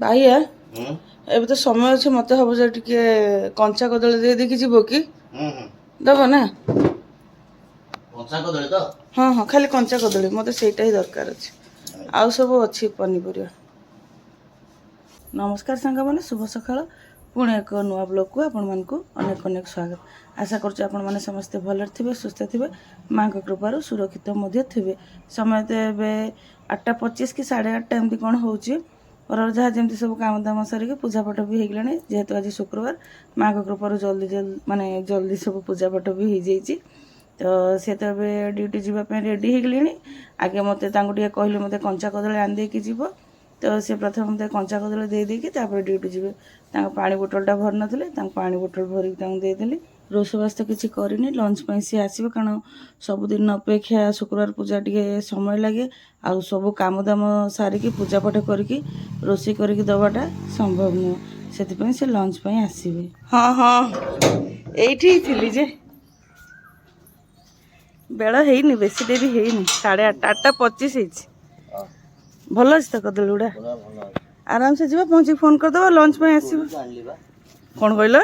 भाइया ଏବେ ତ ସମୟ ଅଛି ମତେ ହବ ଯେ ଟିକେ କଞ୍ଚା କଦଳୀ ଦେଇ ଦେଇକି ଯିବ କି ଦବ ନା କଞ୍ଚା କଦଳୀ ତ ହଁ ହଁ ଖାଲି କଞ୍ଚା କଦଳୀ ମତେ ସେଇଟା ହିଁ ଦରକାର ଅଛି ଆଉ ସବୁ ଅଛି ପନିପରିବା। ନମସ୍କାର ସାଙ୍ଗମାନେ ଶୁଭ ସକାଳ ପୁଣି ଏକ ନୂଆ ବ୍ଲଗକୁ ଆପଣମାନଙ୍କୁ ଅନେକ ଅନେକ ସ୍ୱାଗତ। ଆଶା କରୁଛି ଆପଣମାନେ ସମସ୍ତେ ଭଲରେ ଥିବେ ସୁସ୍ଥ ଥିବେ ମାଙ୍କ କୃପାରୁ ସୁରକ୍ଷିତ ମଧ୍ୟ ଥିବେ। ସମୟ ତ ଏବେ 8:25 କି 8:30 ଏମିତି କ'ଣ ହେଉଛି। ଘରର ଯାହା ଯେମିତି ସବୁ କାମ ଦାମ ସାରିକି ପୂଜାପାଠ ବି ହେଇଗଲାଣି ଯେହେତୁ ଆଜି ଶୁକ୍ରବାର ମାଙ୍କ କୃପାରୁ ଜଲ୍ଦି ସବୁ ପୂଜାପାଠ ବି ହେଇଯାଇଛି। ତ ସେ ତ ଏବେ ଡ୍ୟୁଟି ଯିବା ପାଇଁ ରେଡ଼ି ହେଇଗଲେଣି। ଆଗେ ମୋତେ ତାଙ୍କୁ ଟିକେ କହିଲେ ମୋତେ କଞ୍ଚା କଦଳୀ ଆଣିଦେଇକି ଯିବ। ତ ସେ ପ୍ରଥମେ ମୋତେ କଞ୍ଚା କଦଳୀ ଦେଇଦେଇକି ତାପରେ ଡ୍ୟୁଟି ଯିବେ। ତାଙ୍କ ପାଣି ବୋଟଲଟା ଭରି ନଥିଲେ ତାଙ୍କୁ ପାଣି ବୋଟଲ ଭରିକି ତାଙ୍କୁ ଦେଇଦେଲି। ରୋଷେଇବାସ ତ କିଛି କରିନି ଲଞ୍ଚ ପାଇଁ ସିଏ ଆସିବେ କାରଣ ସବୁଦିନ ଅପେକ୍ଷା ଶୁକ୍ରବାର ପୂଜା ଟିକେ ସମୟ ଲାଗେ ଆଉ ସବୁ କାମ ଦାମ ସାରିକି ପୂଜାପାଠ କରିକି ରୋଷେଇ କରିକି ଦେବାଟା ସମ୍ଭବ ନୁହେଁ ସେଥିପାଇଁ ସେ ଲଞ୍ଚ ପାଇଁ ଆସିବେ। ହଁ ହଁ ଏଇଠି ଥିଲି ଯେ ବେଳ ହେଇନି ବେଶୀ ଡେରି ହେଇନି 8:30 8:25 ହେଇଛି। ଭଲ ଅଛି ତ କଦଳୀ ଗୁଡ଼ା ଆରାମସେ ଯିବା ପହଞ୍ଚିକି ଫୋନ୍ କରିଦେବା ଲଞ୍ଚ ପାଇଁ ଆସିବ। କ'ଣ କହିଲ?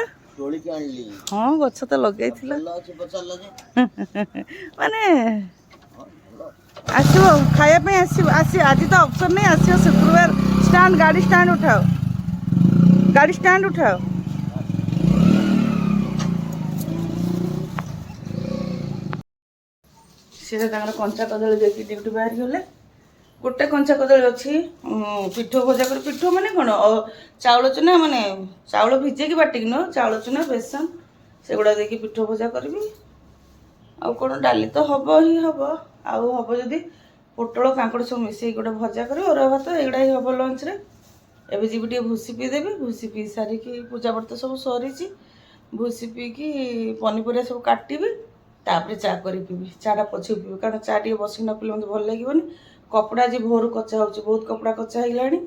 ହଁ ଗଛ ତ ଲଗେଇଥିଲା ମାନେ ଆସିବ ଖାଇବା ପାଇଁ ଆସିବ ଆଜି ତ ଅପସନ୍ ନାହିଁ ଆସିବ ଶୁକ୍ରବାର। ଷ୍ଟାଣ୍ଡ ଗାଡ଼ି ଷ୍ଟାଣ୍ଡ ଉଠାଅ ଗାଡ଼ି ଷ୍ଟାଣ୍ଡ ଉଠାଅ। ସେ ତାଙ୍କର କଞ୍ଚା କଦଳୀ ଦେଇକି ଡ୍ୟୁଟି ବାହାରି ଗଲେ। ଗୋଟେ କଞ୍ଚା କଦଳୀ ଅଛି ପିଠଉ ଭଜା କରି ପିଠଉ ମାନେ କ'ଣ ଚାଉଳ ଚୁନା ମାନେ ଚାଉଳ ଭିଜେଇକି ବାଟିକି ନୁହଁ ଚାଉଳ ଚୁନା ବେସନ ସେଗୁଡ଼ା ଦେଇକି ପିଠଉ ଭଜା କରିବି। ଆଉ କ'ଣ ଡାଲି ତ ହବ ହିଁ ହବ ଆଉ ହବ ଯଦି ପୋଟଳ କାଙ୍କଡ଼ ସବୁ ମିଶେଇକି ଗୋଟେ ଭଜା କରିବି ଅରୁଆ ଭାତ ଏଗୁଡ଼ା ହିଁ ହବ ଲଞ୍ଚରେ। ଏବେ ଯିବି ଟିକେ ଭୁସି ପିଇଦେବି ଭୁସି ପିଇ ସାରିକି ପୂଜାପାଠ ତ ସବୁ ସରିଛି ଭୁସି ପିଇକି ପନିପରିବା ସବୁ କାଟିବି ତାପରେ ଚା କରି ପିଇବି। ଚାଟା ପଛକୁ ପିଇବି କାରଣ ଚା ଟିକେ ବସିକି ନ ପିଇଲେ ମୋତେ ଭଲ ଲାଗିବନି। କପଡ଼ା ଆଜି ଭୋରୁ କଚା ହେଉଛି ବହୁତ କପଡ଼ା କଚା ହେଇଗଲାଣି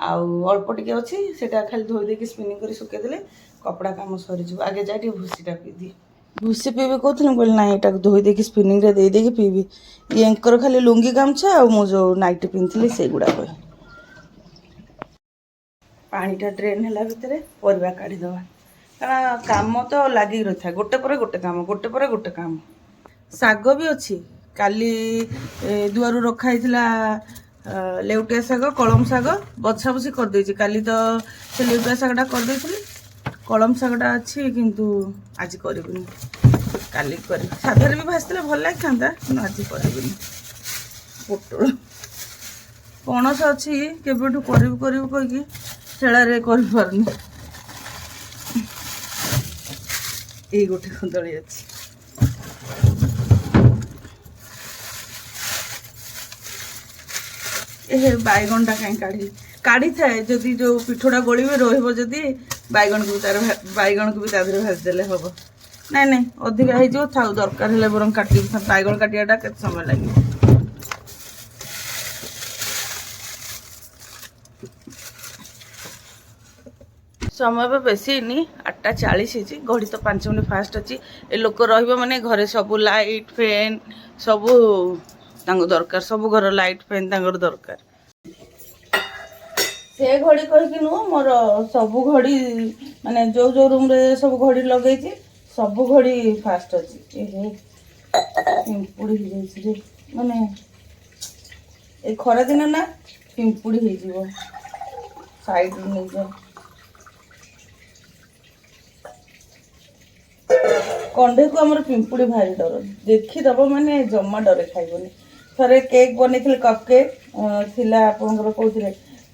ଆଉ ଅଳ୍ପ ଟିକେ ଅଛି ସେଇଟା ଖାଲି ଧୋଇ ଦେଇକି ସ୍ପିନିଂ କରି ଶୁଖେଇଦେଲେ କପଡ଼ା କାମ ସରିଯିବ। ଆଗେ ଯାଇ ଟିକେ ଭୁସିଟା ପିଇଦିଏ। ଭୁସି ପିଇବି କହୁଥିଲି ମୁଁ କହିଲି ନାଇଁ ଏଟାକୁ ଧୋଇ ଦେଇକି ସ୍ପିନିଂରେ ଦେଇଦେଇକି ପିଇବି। ଇଏଙ୍କର ଖାଲି ଲୁଙ୍ଗି ଗାମୁଛା ଆଉ ମୁଁ ଯେଉଁ ନାଇଟି ପିନ୍ଧିଥିଲି ସେଇଗୁଡ଼ାକ। ପାଣିଟା ଡ୍ରେନ୍ ହେଲା ଭିତରେ ପରିବା କାଢ଼ିଦେବା କାରଣ କାମ ତ ଲାଗିକି ରହିଥାଏ ଗୋଟେ ପରେ ଗୋଟେ କାମ ଗୋଟେ ପରେ ଗୋଟେ କାମ। ଶାଗ ବି ଅଛି କାଲି ଦୁଆରୁ ରଖା ହେଇଥିଲା ଲେଉଟିଆ ଶାଗ କଳମ ଶାଗ ବଛାବଛି କରିଦେଇଛି କାଲି ତ ସେ ଲେଉଟିଆ ଶାଗଟା କରିଦେଇଥିଲି କଳମ ଶାଗଟା ଅଛି କିନ୍ତୁ ଆଜି କରିବିନି କାଲି କରିବି। ସାଧାରେ ବି ଭାଜିଥିଲେ ଭଲ ଲାଗିଥାନ୍ତା କିନ୍ତୁ ଆଜି କରିବିନି। ପୋଟଳ ପଣସ ଅଛି କେବେଠୁ କରିବୁ କହିକି ସେଳାରେ କରିପାରୁନି। ଏଇ ଗୋଟେ କଦଳୀ ଅଛି ଏ ବାଇଗଣଟା କାହିଁ କାଢ଼ିଥାଏ ଯଦି ଯେଉଁ ପିଠଟା ଗୋଳିବେ ରହିବ ଯଦି ବାଇଗଣକୁ ବି ତା ଦେହରେ ଭାଜିଦେଲେ ହବ। ନାଇଁ ଅଧିକା ହେଇଯିବ ଥାଉ ଦରକାର ହେଲେ ବରଂ କାଟିବି ବାଇଗଣ କାଟିବାଟା କେତେ ସମୟ ଲାଗିବ। ସମୟ ଏବେ ବେଶୀ ହେଇନି 8:40 ହେଇଛି ଘଡ଼ି ତ 5 ମିନିଟ୍ ଫାଷ୍ଟ ଅଛି। ଏ ଲୋକ ରହିବ ମାନେ ଘରେ ସବୁ ଲାଇଟ୍ ଫ୍ୟାନ୍ ସବୁ ତାଙ୍କୁ ଦରକାର ସବୁ ଘର ଲାଇଟ୍ ଫ୍ୟାନ୍ ତାଙ୍କର ଦରକାର। ସେ ଘଡ଼ି କହିକି ନୁହଁ ମୋର ସବୁ ଘଡ଼ି ମାନେ ଯୋଉ ରୁମ୍ରେ ସବୁ ଘଡ଼ି ଲଗେଇଛି ସବୁ ଘଡ଼ି ଫାଷ୍ଟ ଅଛି। ପିମ୍ପୁଡ଼ି ହେଇଯାଇଛି ଯେ ମାନେ ଏ ଖରାଦିନ ନା ପିମ୍ପୁଡ଼ି ହେଇଯିବ ସାଇଡ଼ରୁ ନେଇଯାଏ। କଣ୍ଢେଇକୁ ଆମର ପିମ୍ପୁଡ଼ି ଭାରି ଡର ଦେଖିଦବ ମାନେ ଜମା ଡରେ ଖାଇବନି। ଥରେ କେକ୍ ବନେଇଥିଲି କପ୍ କେକ୍ ଥିଲା ଆପଣଙ୍କର କହୁଥିଲେ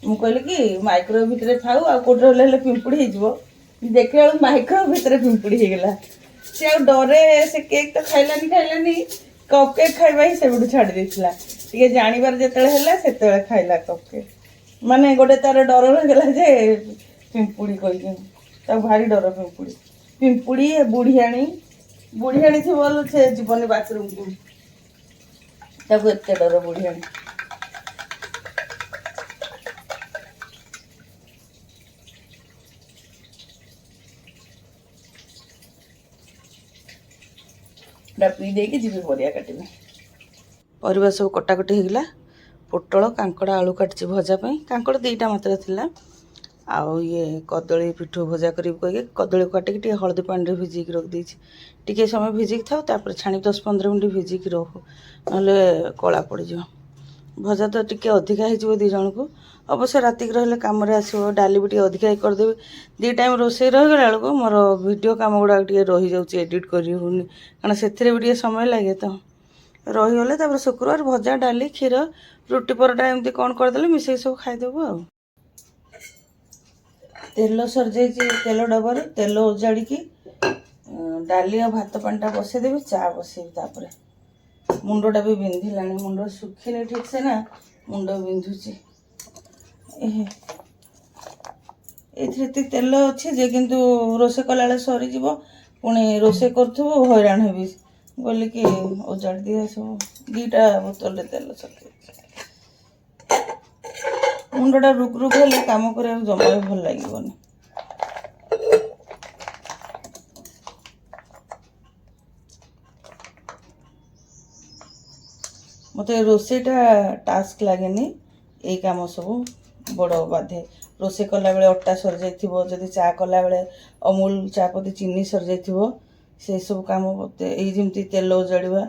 ମୁଁ କହିଲି କି ମାଇକ୍ରୋୱେଭ୍ ଭିତରେ ଥାଉ ଆଉ କେଉଁଠି ହେଲେ ପିମ୍ପୁଡ଼ି ହେଇଯିବ ଦେଖିଲା ବେଳକୁ ମାଇକ୍ରୋୱେଭ୍ ଭିତରେ ପିମ୍ପୁଡ଼ି ହେଇଗଲା। ସେ ଆଉ ଡରେ ସେ କେକ୍ ତ ଖାଇଲାନି କପ୍ କେକ୍ ଖାଇବା ହିଁ ସେବେଠୁ ଛାଡ଼ି ଦେଇଥିଲା। ଟିକେ ଜାଣିବାର ଯେତେବେଳେ ହେଲା ସେତେବେଳେ ଖାଇଲା କପ୍ କେକ୍ ମାନେ ଗୋଟେ ତାର ଡର ରହିଗଲା ଯେ ପିମ୍ପୁଡ଼ି କହିକି ତାକୁ ଭାରି ଡର ପିମ୍ପୁଡ଼ି ବୁଢ଼ିଆଣୀ ଥିବ ସେ ଜୀବନୀ ବାଥରୁମକୁ ତାକୁ ଏତେ ଡର ବୁଢ଼ିଆଣୀ। ପିଇ ଦେଇକି ଯିବି ପରିବା କାଟିବି। ପରିବା ସବୁ କଟାକଟି ହେଇଗଲା। ପୋଟଳ କାଙ୍କଡ଼ ଆଳୁ କାଟିଛି ଭଜା ପାଇଁ କାଙ୍କଡ଼ 2ଟା ମାତ୍ର ଥିଲା ଆଉ ଇଏ କଦଳୀ ପିଠଉ ଭଜା କରିବି କହିକି କଦଳୀ କାଟିକି ଟିକେ ହଳଦୀ ପାଣିରେ ଭିଜେଇକି ରଖିଦେଇଛି। ଟିକେ ସମୟ ଭିଜେଇକି ଥାଉ, ତାପରେ ଛାଣି 10-15 ମିନିଟ୍ ଭିଜେଇକି ରଖୁ, ନହେଲେ କଳା ପଡ଼ିଯିବ। ଭଜା ତ ଟିକେ ଅଧିକା ହେଇଯିବ 2 ଜଣଙ୍କୁ, ଅବଶ୍ୟ ରାତିକି ରହିଲେ କାମରେ ଆସିବ। ଡାଲି ବି ଟିକେ ଅଧିକା କରିଦେବି। 2 ଟାଇମ୍ ରୋଷେଇ ରହିଗଲା ବେଳକୁ ମୋର ଭିଡ଼ିଓ କାମ ଗୁଡ଼ାକ ଟିକେ ରହିଯାଉଛି, ଏଡ଼ିଟ୍ କରି ହେଉନି, କାରଣ ସେଥିରେ ବି ଟିକେ ସମୟ ଲାଗେ। ତ ରହିଗଲେ ତାପରେ ଶୁକ୍ରବାର ଭଜା, ଡାଲି, କ୍ଷୀର, ରୁଟି, ପରଟା ଏମିତି କ'ଣ କରିଦେଲେ ମିଶେଇକି ସବୁ ଖାଇଦେବୁ ଆଉ। ତେଲ ସରିଯାଇଛି ତେଲ ଡବାରେ, ତେଲ ଓଜାଡ଼ିକି ଡାଲି ଆଉ ଭାତ ପାଣିଟା ବସେଇଦେବି, ଚା ବସେଇବି। ତାପରେ ମୁଣ୍ଡଟା ବି ବିନ୍ଧିଲାଣି, ମୁଣ୍ଡ ଶୁଖିନି ଠିକ୍ ସେ ନା, ମୁଣ୍ଡ ବିନ୍ଧୁଛି। ଏଥିରେ ଏତିକି ତେଲ ଅଛି ଯେ, କିନ୍ତୁ ରୋଷେଇ କଲାବେଳେ ସରିଯିବ, ପୁଣି ରୋଷେଇ କରୁଥିବୁ ହଇରାଣ ହେବି ବୋଲିକି ଓଜାଡ଼ି ଦିଏ ସବୁ। 2ଟା ବୋତଲରେ ତେଲ ସରିଯାଇଛି। ମୁଣ୍ଡଟା ରୁକ୍ ରୁକ୍ ହେଲେ କାମ କରିବାକୁ ଜମା ବି ଭଲ ଲାଗିବନି। ମୋତେ ରୋଷେଇଟା ଟାସ୍କ ଲାଗେନି, ଏଇ କାମ ସବୁ ବଡ଼ ବାଧେ। ରୋଷେଇ କଲାବେଳେ ଅଟା ସରିଯାଇଥିବ, ଯଦି ଚା କଲାବେଳେ ଅମୁଲ ଚାପତି ଚିନି ସରିଯାଇଥିବ, ସେସବୁ କାମ ମୋତେ, ଏଇ ଯେମିତି ତେଲ ଓଜାଡ଼ିବା,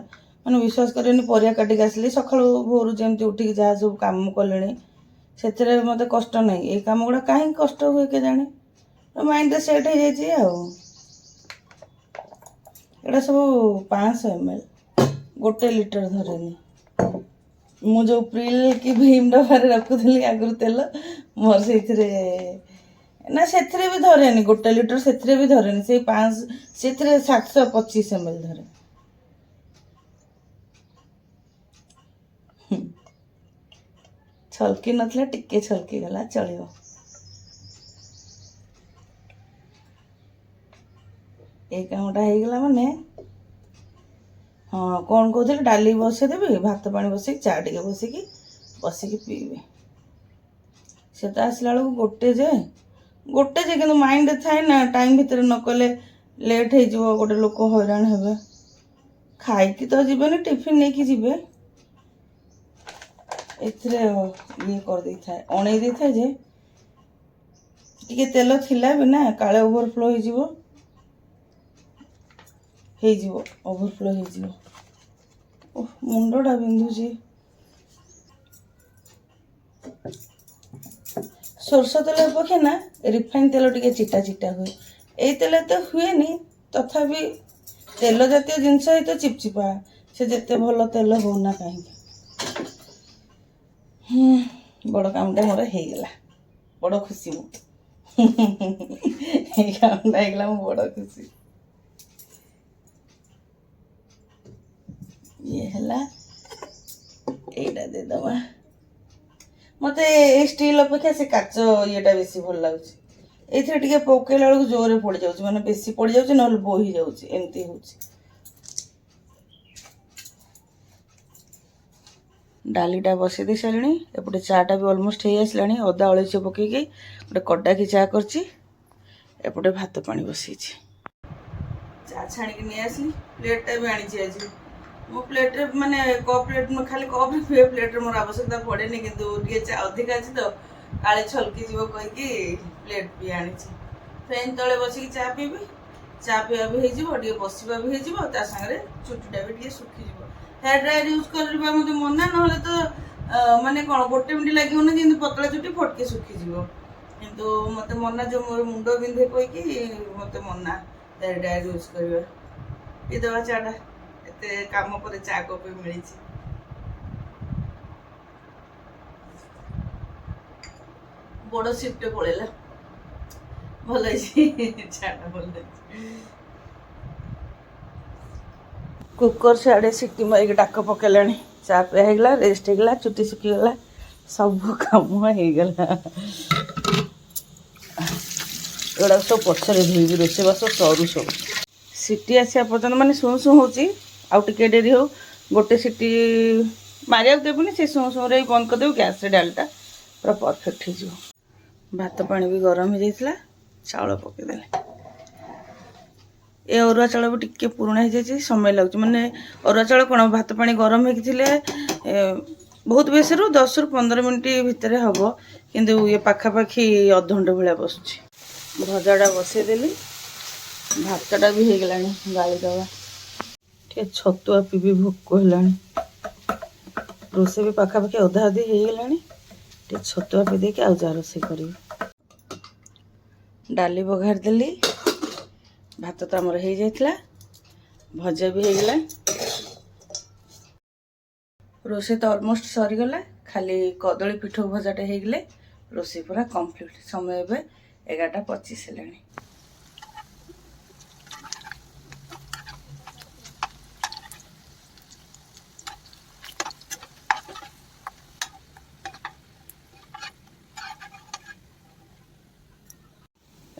ମାନେ ବିଶ୍ୱାସ କରିବେନି, ପରିବା କାଟିକି ଆସିଲି ସକାଳୁ ଭୋରୁ ଯେମିତି ଉଠିକି ଯାହା ସବୁ କାମ କଲେଣି, ସେଥିରେ ମୋତେ କଷ୍ଟ ନାହିଁ। ଏଇ କାମ ଗୁଡ଼ା କାହିଁକି କଷ୍ଟ ହୁଏ କେଜାଣି, ମାଇଣ୍ଡରେ ସେଟ୍ ହେଇଯାଇଛି ଆଉ। ଏଇଟା ସବୁ 500 ml, 1 ଲିଟର ଧରେନି। ମୁଁ ଯେଉଁ ପ୍ରିଲ୍ କି ଭୀମ୍ ଡବାରେ ରଖୁଥିଲି ଆଗରୁ ତେଲ, ମୋର ସେଇଥିରେ ନା, ସେଥିରେ ବି ଧରେନି 1 ଲିଟର, ସେଥିରେ ବି ଧରେନି। ସେଇ 5, ସେଥିରେ 725 ml ଧରେ। ଛଲକି ନଥିଲା, ଟିକେ ଛଲକି ଗଲା, ଚଳିବ। ଏଇ କାମଟା ହେଇଗଲା ମାନେ, ହଁ କ'ଣ କହୁଥିଲି, ଡାଲି ବସେଇଦେବି, ଭାତ ପାଣି ବସେଇକି ଚା ଟିକେ ବସିକି ପିଇବି। ସେ ତ ଆସିଲା ବେଳକୁ 1 ଯେ, କିନ୍ତୁ ମାଇଣ୍ଡରେ ଥାଏ ନା, ଟାଇମ୍ ଭିତରେ ନ କଲେ ଲେଟ୍ ହେଇଯିବ, ଗୋଟେ ଲୋକ ହଇରାଣ ହେବେ। ଖାଇକି ତ ଯିବେନି, ଟିଫିନ୍ ନେଇକି ଯିବେ। ଏଥିରେ ଇଏ କରିଦେଇଥାଏ, ଅଣେଇ ଦେଇଥାଏ ଯେ, ଟିକେ ତେଲ ଥିଲା ବି ନା, କାଳେ ଓଭରଫ୍ଲୋ ହେଇଯିବ, ଓଭରଫ୍ଲୋ ହେଇଯିବ। ମୁଣ୍ଡଟା ବିନ୍ଧୁଛି। ସୋରିଷ ତେଲ ଅପେକ୍ଷା ନା ରିଫାଇନ୍ ତେଲ ଟିକେ ଚିଟା ଚିଟା ହୁଏ। ଏଇ ତେଲ ଏତେ ହୁଏନି, ତଥାପି ତେଲ ଜାତୀୟ ଜିନିଷ ହେଇତ ଚିପଚିପା, ସେ ଯେତେ ଭଲ ତେଲ ହଉନା କାହିଁକି। ବଡ଼ କାମଟା ମୋର ହେଇଗଲା, ବଡ଼ ଖୁସି ମୁଁ। ଏଇ କାମଟା ହେଇଗଲା, ମୁଁ ବଡ଼ ଖୁସି। ଇଏ ହେଲା, ଏଇଟା ଦେଇଦବା। ମୋତେ ଏଇ ଷ୍ଟିଲ୍ ଅପେକ୍ଷା ସେ କାଚ ଇଏଟା ବେଶୀ ଭଲ ଲାଗୁଛି। ଏଇଥିରେ ଟିକେ ପକେଇଲା ବେଳକୁ ଜୋରରେ ପଡ଼ିଯାଉଛି, ମାନେ ବେଶୀ ପଡ଼ିଯାଉଛି, ନହେଲେ ବୋହି ଯାଉଛି, ଏମିତି ହେଉଛି। ଡାଲିଟା ବସେଇ ଦେଇ ସାରିଲିଣି, ଏପଟେ ଚାଟା ବି ଅଲମୋଷ୍ଟ ହେଇ ଆସିଲାଣି। ଅଦା ଅଳେଇଚ ପକେଇକି ଗୋଟେ କଡ଼ାକି ଚା କରିଛି, ଏପଟେ ଭାତ ପାଣି ବସେଇଛି। ଚା ଛାଣିକି ନେଇ ଆସିଲି, ପ୍ଲେଟ୍ଟା ବି ଆଣିଛି ଆଜି। ମୋ ପ୍ଲେଟ୍ରେ ମାନେ କପ୍ ପ୍ଲେଟ୍, ଖାଲି କପ୍ ପିଏ, ପ୍ଲେଟ୍ରେ ମୋର ଆବଶ୍ୟକତା ପଡ଼େନି, କିନ୍ତୁ ଟିକେ ଚା ଅଧିକା ଅଛି ତ, କାଳେ ଛଲକି ଯିବ କହିକି ପ୍ଲେଟ୍ ବି ଆଣିଛି। ଫ୍ୟାନ୍ ତଳେ ବସିକି ଚା ପିଇବି, ଚା ପିଇବା ବି ହେଇଯିବ, ଟିକେ ବସିବା ବି ହେଇଯିବ, ତା ସାଙ୍ଗରେ ଚୁଟିଟା ବି ଟିକେ ଶୁଖିଯିବ। ହେୟାର ଡ୍ରାୟର ୟୁଜ୍ କରିବା ମୋତେ ମନା, ନହେଲେ ତ ମାନେ କ'ଣ 1 ମିନିଟ୍ ଲାଗିବନି, ଯେମିତି ପତଳା ଚୁଟି ଫଟକେ ଶୁଖିଯିବ। କିନ୍ତୁ ମୋତେ ମନା, ଯେଉଁ ମୋର ମୁଣ୍ଡ ବିନ୍ଧେ କହିକି ମୋତେ ମନା ହେୟାର ଡ୍ରାୟର ୟୁଜ୍ କରିବା। ପିଇଦେବା ଚାଟା, ଏତେ କାମ ପରେ ଚା କପ୍ ମିଳିଛି। ବଡ଼ ସିପ୍ଟେ ପଳେଇଲା, ଭଲ ହେଇଛି, ଚାଟା ଭଲ ହେଇଛି। କୁକର ସିଆଡ଼େ ସିଟି ମାରିକି ଡାକ ପକେଇଲାଣି। ଚା ପିଆ ହେଇଗଲା, ରେଷ୍ଟ ହେଇଗଲା, ଚୁଟି ଶୁଖିଗଲା, ସବୁ କାମ ହେଇଗଲା। ଏଗୁଡ଼ାକ ସବୁ ପଛରେ ଧୋଇବି, ରୋଷେଇବାସ ସରୁ ସବୁ। ସିଟି ଆସିବା ପର୍ଯ୍ୟନ୍ତ, ମାନେ ଶୁଁ ଶୁଁ ହେଉଛି, ଆଉ ଟିକେ ଡେରି ହଉ। 1 ସିଟି ମାରିବାକୁ ଦେବୁନି, ସେ ଶୁଁ ଶୁଁରେ ବନ୍ଦ କରିଦେବୁ, ଗ୍ୟାସ୍ରେ ଡାଲିଟା ପୁରା ପରଫେକ୍ଟ ହେଇଯିବ। ଭାତ ପାଣି ବି ଗରମ ହେଇଯାଇଥିଲା, ଚାଉଳ ପକେଇଦେଲେ। ଏ ଅରୁଆ ଚାଉଳ ବି ଟିକେ ପୁରୁଣା ହେଇଯାଇଛି, ସମୟ ଲାଗୁଛି। ମାନେ ଅରୁଆ ଚାଉଳ କ'ଣ, ଭାତ ପାଣି ଗରମ ହେଇକି ଥିଲେ ବହୁତ ବେଶୀରୁ 10ରୁ 15 ମିନିଟ୍ ଭିତରେ ହେବ, କିନ୍ତୁ ଇଏ ପାଖାପାଖି ଅଧଘଣ୍ଟେ ଭଳିଆ ବସୁଛି। ଭଜାଟା ବସେଇଦେଲି, ଭାତଟା ବି ହେଇଗଲାଣି ଗାଳି ଦେବା। ଟିକେ ଛତୁଆ ପିଇବି, ଭୋକ ହେଲାଣି। ରୋଷେଇ ବି ପାଖାପାଖି ଅଧା ଅଧି ହେଇଗଲାଣି। ଟିକେ ଛତୁଆ ପିଇ ଦେଇକି ଆଉ ଯାହା ରୋଷେଇ କରିବି। ଡାଲି ବଘାରି ଦେଲି, ଭାତ ତ ଆମର ହେଇଯାଇଥିଲା, ଭଜା ବି ହେଇଗଲା। ରୋଷେଇ ତ ଅଲମୋଷ୍ଟ ସରିଗଲା, ଖାଲି କଦଳୀ ପିଠଉ ଭଜାଟା ହେଇଗଲେ ରୋଷେଇ ପୁରା କମ୍ପ୍ଲିଟ୍। ସମୟ ଏବେ 11:25 ହେଲାଣି।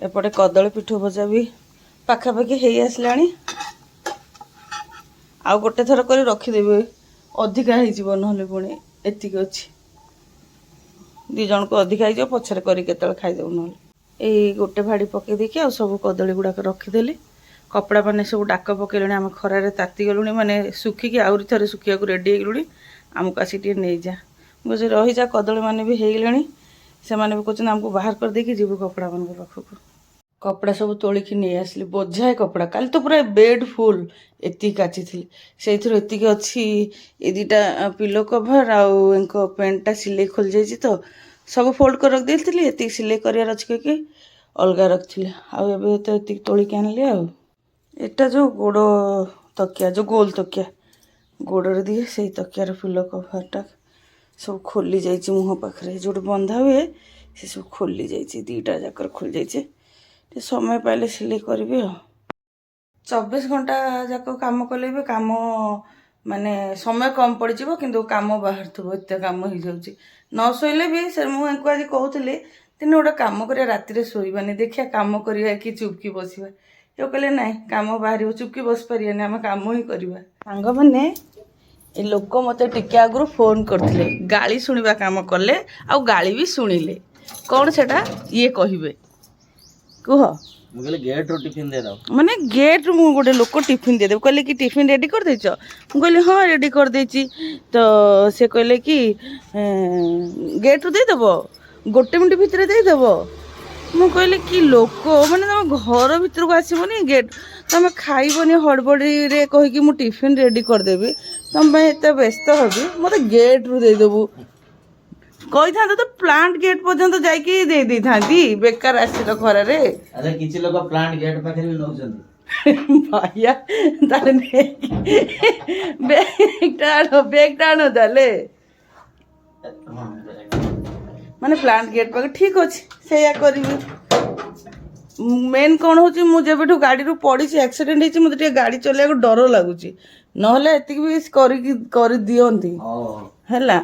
ଏପଟେ କଦଳୀ ପିଠଉ ଭଜା ବି ପାଖାପାଖି ହେଇ ଆସିଲାଣି। ଆଉ ଗୋଟେ ଥର କରି ରଖିଦେବି, ଅଧିକା ହେଇଯିବ ନହେଲେ ପୁଣି ଏତିକି ଅଛି। 2 ଜଣକୁ ଅଧିକା ହେଇଯିବ, ପଛରେ କରି କେତେବେଳେ ଖାଇଦେବୁ ନହେଲେ। ଏଇ ଗୋଟେ ଭାଡ଼ି ପକେଇ ଦେଇକି ଆଉ ସବୁ କଦଳୀ ଗୁଡ଼ାକ ରଖିଦେଲି। କପଡ଼ା ମାନେ ସବୁ ଡାକ ପକେଇଲେଣି, ଆମେ ଖରାରେ ତାତି ଗଲୁଣି, ମାନେ ଶୁଖିକି ଆହୁରି ଥରେ ଶୁଖିବାକୁ ରେଡ଼ି ହେଇଗଲୁଣି। ଆମକୁ ଆସି ଟିକେ ନେଇଯା। ମୁଁ କହୁଛି ରହିଯା, କଦଳୀ ମାନେ ବି ହେଇଗଲେଣି। ସେମାନେ ବି କହୁଛନ୍ତି ଆମକୁ ବାହାର କରିଦେଇକି ଯିବୁ କପଡ଼ାମାନଙ୍କ ପାଖକୁ। କପଡ଼ା ସବୁ ତୋଳିକି ନେଇ ଆସିଲି, ବୋଝାଏ କପଡ଼ା। କାଲି ତ ପୁରା ବେଡ୍ ଫୁଲ୍ ଏତିକି କାଚିଥିଲି। ସେଇଥିରୁ ଏତିକି ଅଛି, ଏ 2ଟା ପିଲୋ କଭର୍ ଆଉ ଏଙ୍କ ପ୍ୟାଣ୍ଟଟା ସିଲେଇ ଖୋଲିଯାଇଛି ତ ସବୁ ଫୋଲ୍ଡ କରି ରଖିଦେଇଥିଲି। ଏତିକି ସିଲେଇ କରିବାର ଅଛି କହିକି ଅଲଗା ରଖିଥିଲି। ଆଉ ଏବେ ତ ଏତିକି ତୋଳିକି ଆଣିଲି। ଆଉ ଏଟା ଯେଉଁ ଗୋଡ଼ ତକିଆ, ଯେଉଁ ଗୋଲ ତକିଆ ଗୋଡ଼ରେ ଦିଏ, ସେଇ ତକିଆର ପିଲୋ କଭର୍ଟା ସବୁ ଖୋଲି ଯାଇଛି। ମୁହଁ ପାଖରେ ଯେଉଁଠି ବନ୍ଧା ହୁଏ ସେ ସବୁ ଖୋଲି ଯାଇଛି, 2ଟା ଯାକର ଖୋଲି ଯାଇଛି। ଟିକେ ସମୟ ପାଇଲେ ସିଲେଇ କରିବି। ଆଉ 24 ଘଣ୍ଟା ଯାକ କାମ କଲେ ବି କାମ ମାନେ ସମୟ କମ୍ ପଡ଼ିଯିବ, କିନ୍ତୁ କାମ ବାହାରୁଥିବ, ଏତେ କାମ ହେଇଯାଉଛି। ନ ଶୋଇଲେ ବି ସେ ମୁଁ ୟାଙ୍କୁ ଆଜି କହୁଥିଲି, ଦିନେ ଗୋଟେ କାମ କରିବା, ରାତିରେ ଶୋଇବାନି, ଦେଖିବା କାମ କରିବା କି ଚୁପକି ବସିବା। ଇଏ କହିଲେ ନାଇଁ, କାମ ବାହାରିବ, ଚୁପକି ବସି ପାରିବାନି, ଆମେ କାମ ହିଁ କରିବା। ସାଙ୍ଗମାନେ, ଏ ଲୋକ ମୋତେ ଟିକେ ଆଗରୁ ଫୋନ୍ କରିଥିଲେ, ଗାଳି ଶୁଣିବା କାମ କଲେ ଆଉ ଗାଳି ବି ଶୁଣିଲେ। କ'ଣ ସେଟା ଇଏ କହିବେ କୁହ? ମୁଁ କହିଲି ଗେଟ୍ରୁ ଟିଫିନ୍ ଦେଇଦେବ। ମାନେ ଗେଟ୍ରୁ ମୁଁ ଗୋଟେ ଲୋକ ଟିଫିନ୍ ଦେଇଦେବ, କହିଲେ କି ଟିଫିନ୍ ରେଡ଼ି କରିଦେଇଛ? ମୁଁ କହିଲି ହଁ ରେଡ଼ି କରିଦେଇଛି। ତ ସେ କହିଲେ କି ଗେଟ୍ରୁ ଦେଇଦେବ, 1 ମିନିଟ୍ ଭିତରେ ଦେଇଦେବ। ମୁଁ କହିଲି କି ଲୋକ, ମାନେ ତମ ଘର ଭିତରକୁ ଆସିବନି, ଗେଟ୍ ତମେ ଖାଇବନି, ହଡ଼ବଡ଼ିରେ କହିକି ମୁଁ ଟିଫିନ୍ ରେଡ଼ି କରିଦେବି, ତମ ପାଇଁ ଏତେ ବ୍ୟସ୍ତ ହେବି, ମୋତେ ଗେଟ୍ରୁ ଦେଇଦେବୁ। କହିଥାନ୍ତ ତ ପ୍ଲାଣ୍ଟ ଗେଟ୍ ପର୍ଯ୍ୟନ୍ତ ଯାଇକି ଦେଇ ଦେଇଥାନ୍ତି, ବେକାର ଆସିଲ ଖରାରେ। ଆରେ କିଛି ଲୋକ ପ୍ଲାଣ୍ଟ ଗେଟ୍ ପାଖରେ ବି ନଉଛନ୍ତି। ଭାଇଆ, ତାହେଲେ ବ୍ୟାଗଟା ଆଣ ତାହେଲେ। ମାନେ ପ୍ଲାଣ୍ଟ ଗେଟ୍ ପାଖରେ ଠିକ୍ ଅଛି, ସେଇଆ କରିବି। ମେନ୍ କ'ଣ ହେଉଛି, ମୁଁ ଯେବେଠୁ ଗାଡ଼ିରୁ ପଡ଼ିଛି, ଆକ୍ସିଡେଣ୍ଟ ହେଇଛି, ମୋତେ ଟିକେ ଗାଡ଼ି ଚଲେଇବାକୁ ଡର ଲାଗୁଛି। ନହେଲେ ଏତିକି ବି କରିଦିଅନ୍ତି। ହେଲା,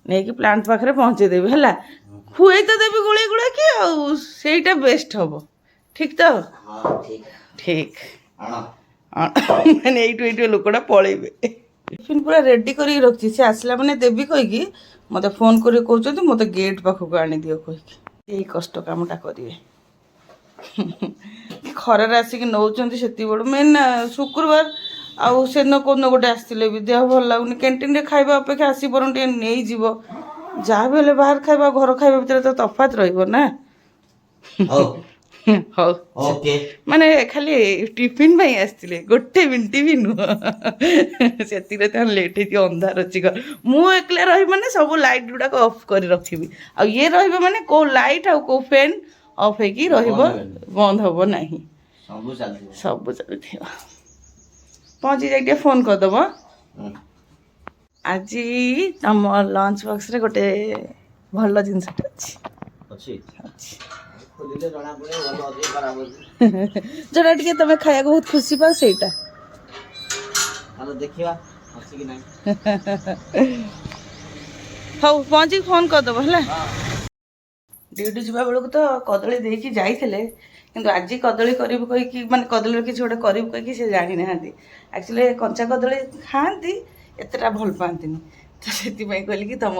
ନେଇକି ପ୍ଲାଣ୍ଟ ପାଖରେ ପହଞ୍ଚେଇଦେବି। ହେଲା, ଖୁଏଇ ତ ଦେବି ଗୋଳେଇ ଗୋଳାକି, ଆଉ ସେଇଟା ବେଷ୍ଟ ହବ। ଠିକ୍ ତ? ଠିକ୍। ମାନେ ଏଇଠୁ ଲୋକଟା ପଳେଇବେ। ଟିଫିନ୍ ପୁରା ରେଡ଼ି କରିକି ରଖିଛି, ସେ ଆସିଲା ମାନେ ଦେବି କହିକି ମୋତେ ଫୋନ୍ କରି କହୁଛନ୍ତି ମୋତେ ଗେଟ୍ ପାଖକୁ ଆଣିଦିଅ କହିକି। ଏଇ କଷ୍ଟ କାମଟା କରିବେ। ଖରାରେ ଆସିକି ନେଉଛନ୍ତି ସେତିକି ବଡ଼। ମେନ୍ ଶୁକ୍ରବାର ଆଉ ସେଦିନ କୋଉଦିନ ଗୋଟେ ଆସିଥିଲେ ବି, ଦେହ ଭଲ ଲାଗୁନି, କ୍ୟାଣ୍ଟିନ୍ରେ ଖାଇବା ଅପେକ୍ଷା ଆସି ବରଂ ଟିକେ ନେଇଯିବ। ଯାହା ବି ହେଲେ ବାହାର ଖାଇବା ଘର ଖାଇବା ଭିତରେ ତ ତଫାତ୍ ରହିବ ନା। ହଉ, ମାନେ ଖାଲି ଟିଫିନ୍ ପାଇଁ ଆସିଥିଲେ, 1 ମିନିଟ୍ ବି ନୁହଁ। ସେତିକିରେ ତାହେଲେ ଲେଟ୍ ହେଇଛି, ଅନ୍ଧାର ଅଛି ଘର। ମୁଁ ଏକଲା ରହିବି ମାନେ ସବୁ ଲାଇଟ୍ ଗୁଡ଼ାକ ଅଫ୍ କରି ରଖିବି, ଆଉ ଇଏ ରହିବ ମାନେ କେଉଁ ଲାଇଟ୍ ଆଉ କେଉଁ ଫ୍ୟାନ୍ ଅଫ୍ ହେଇକି ରହିବ, ବନ୍ଦ ହବ ନାହିଁ, ସବୁ ଚାଲିଥିବ। ପହଞ୍ଚି ଯାଇ ଟିକେ ଫୋନ୍ କରିଦେବ। ଆଜି ତମ ଲଞ୍ଚ ବକ୍ସରେ ଗୋଟେ ଭଲ ଜିନିଷଟେ ଅଛି। ଯୋଉଟା ଟିକେ ତମେ ଖାଇବାକୁ ବହୁତ ଖୁସି ପାଅ, ସେଇଟା। ଦେଖିବା ଅଛି କି ନାହିଁ। ହଉ, ପହଞ୍ଚିକି ଫୋନ୍ କରିଦେବ ହେଲା। ଡ୍ୟୁଟି ଯିବା ବେଳକୁ ତ କଦଳୀ ଦେଇକି ଯାଇଥିଲେ, କିନ୍ତୁ ଆଜି କଦଳୀ କରିବୁ କହିକି, ମାନେ କଦଳୀର କିଛି ଗୋଟେ କରିବୁ କହିକି ସେ ଜାଣିନାହାନ୍ତି। ଆକ୍ଚୁଆଲି କଞ୍ଚା କଦଳୀ ଖାଆନ୍ତି, ଏତେଟା ଭଲ ପାଆନ୍ତିନି। ତ ସେଥିପାଇଁ କହିଲି କି ତମ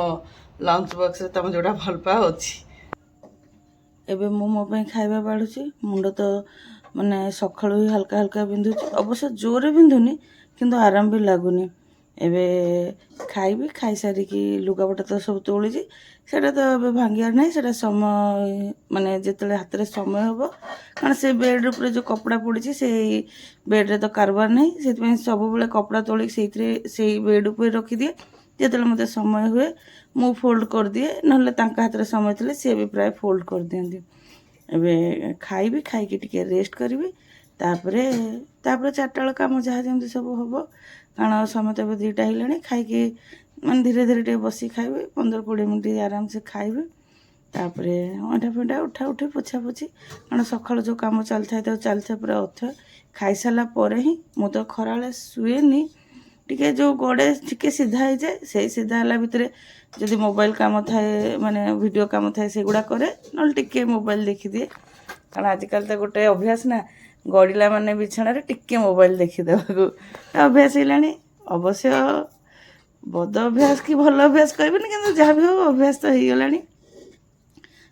ଲଞ୍ଚ ବକ୍ସରେ ତମେ ଯେଉଁଟା ଭଲ ପାଅ ଅଛି। ଏବେ ମୁଁ ମୋ ପାଇଁ ଖାଇବା ବାଢ଼ୁଛି। ମୁଣ୍ଡ ତ ମାନେ ସକାଳୁ ହିଁ ହାଲକା ହାଲକା ବିନ୍ଧୁଛି, ଅବଶ୍ୟ ଜୋରରେ ବିନ୍ଧୁନି, କିନ୍ତୁ ଆରାମ ବି ଲାଗୁନି। ଏବେ ଖାଇବି, ଖାଇସାରିକି ଲୁଗାପଟା ତ ସବୁ ତୋଳିଛି, ସେଇଟା ତ ଏବେ ଭାଙ୍ଗିବାର ନାହିଁ, ସେଇଟା ସମୟ ମାନେ ଯେତେବେଳେ ହାତରେ ସମୟ ହେବ, କାରଣ ସେ ବେଡ୍ ଉପରେ ଯେଉଁ କପଡ଼ା ପଡ଼ିଛି ସେଇ ବେଡ଼୍ରେ ତ କାରବାର ନାହିଁ, ସେଥିପାଇଁ ସବୁବେଳେ କପଡ଼ା ତୋଳିକି ସେଇ ବେଡ଼୍ ଉପରେ ରଖିଦିଏ। ଯେତେବେଳେ ମୋତେ ସମୟ ହୁଏ ମୁଁ ଫୋଲ୍ଡ କରିଦିଏ, ନହେଲେ ତାଙ୍କ ହାତରେ ସମୟ ଥିଲେ ସିଏ ବି ପ୍ରାୟ ଫୋଲ୍ଡ କରିଦିଅନ୍ତି। ଏବେ ଖାଇବି, ଖାଇକି ଟିକେ ରେଷ୍ଟ କରିବି, ତାପରେ 4ଟା ବେଳ କାମ ଯାହା ଯେମିତି ସବୁ ହେବ, କାରଣ ସମୟ ତ ଏବେ 2ଟା ହେଲାଣି। ଖାଇକି ମାନେ ଧୀରେ ଧୀରେ ଟିକେ ବସିକି ଖାଇବି, 15-20 ମିନିଟ୍ ଆରାମସେ ଖାଇବି, ତାପରେ ଅଇଁଠା ଫଇଁଠା ଉଠାଉଠି ପୋଛାପୋଛି, କାରଣ ସକାଳୁ ଯେଉଁ କାମ ଚାଲିଥାଏ ପୁରା ଅଥୟ। ଖାଇସାରିଲା ପରେ ହିଁ ମୁଁ ତ ଖରାବେଳେ ଶୁଏନି, ଟିକେ ଯେଉଁ ଗୋଡ଼େ ଟିକେ ସିଧା ହେଇଯାଏ, ସେଇ ସିଧା ହେଲା ଭିତରେ ଯଦି ମୋବାଇଲ କାମ ଥାଏ, ମାନେ ଭିଡ଼ିଓ କାମ ଥାଏ, ସେଗୁଡ଼ା କରେ, ନହେଲେ ଟିକେ ମୋବାଇଲ ଦେଖିଦିଏ। କାରଣ ଆଜିକାଲି ତ ଗୋଟେ ଅଭ୍ୟାସ ନା, ଗଡ଼ିଲା ମାନେ ବିଛଣାରେ ଟିକେ ମୋବାଇଲ ଦେଖିଦେବାକୁ ଅଭ୍ୟାସ ହେଇଲାଣି। ଅବଶ୍ୟ ବଦ ଅଭ୍ୟାସ କି ଭଲ ଅଭ୍ୟାସ କହିବିନି, କିନ୍ତୁ ଯାହା ବି ହଉ ଅଭ୍ୟାସ ତ ହେଇଗଲାଣି।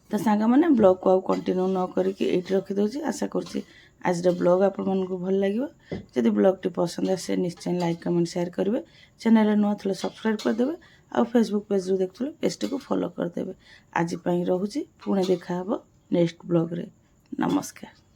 ତ ସାଙ୍ଗମାନେ ବ୍ଲଗ୍କୁ ଆଉ କଣ୍ଟିନ୍ୟୁ ନ କରିକି ଏଇଠି ରଖିଦେଉଛି। ଆଶା କରୁଛି ଆଜିର ବ୍ଲଗ୍ ଆପଣମାନଙ୍କୁ ଭଲ ଲାଗିବ। ଯଦି ବ୍ଲଗ୍ଟି ପସନ୍ଦ ଆସେ ନିଶ୍ଚୟ ଲାଇକ୍ କମେଣ୍ଟ ସେୟାର କରିବେ। ଚ୍ୟାନେଲରେ ନୂଆ ଥିଲେ ସବସ୍କ୍ରାଇବ୍ କରିଦେବେ, ଆଉ ଫେସବୁକ୍ ପେଜ୍ରୁ ଦେଖୁଥିଲେ ପେଜ୍ଟିକୁ ଫଲୋ କରିଦେବେ। ଆଜି ପାଇଁ ରହୁଛି, ପୁଣି ଦେଖାହେବ ନେକ୍ସଟ ବ୍ଲଗ୍ରେ। ନମସ୍କାର।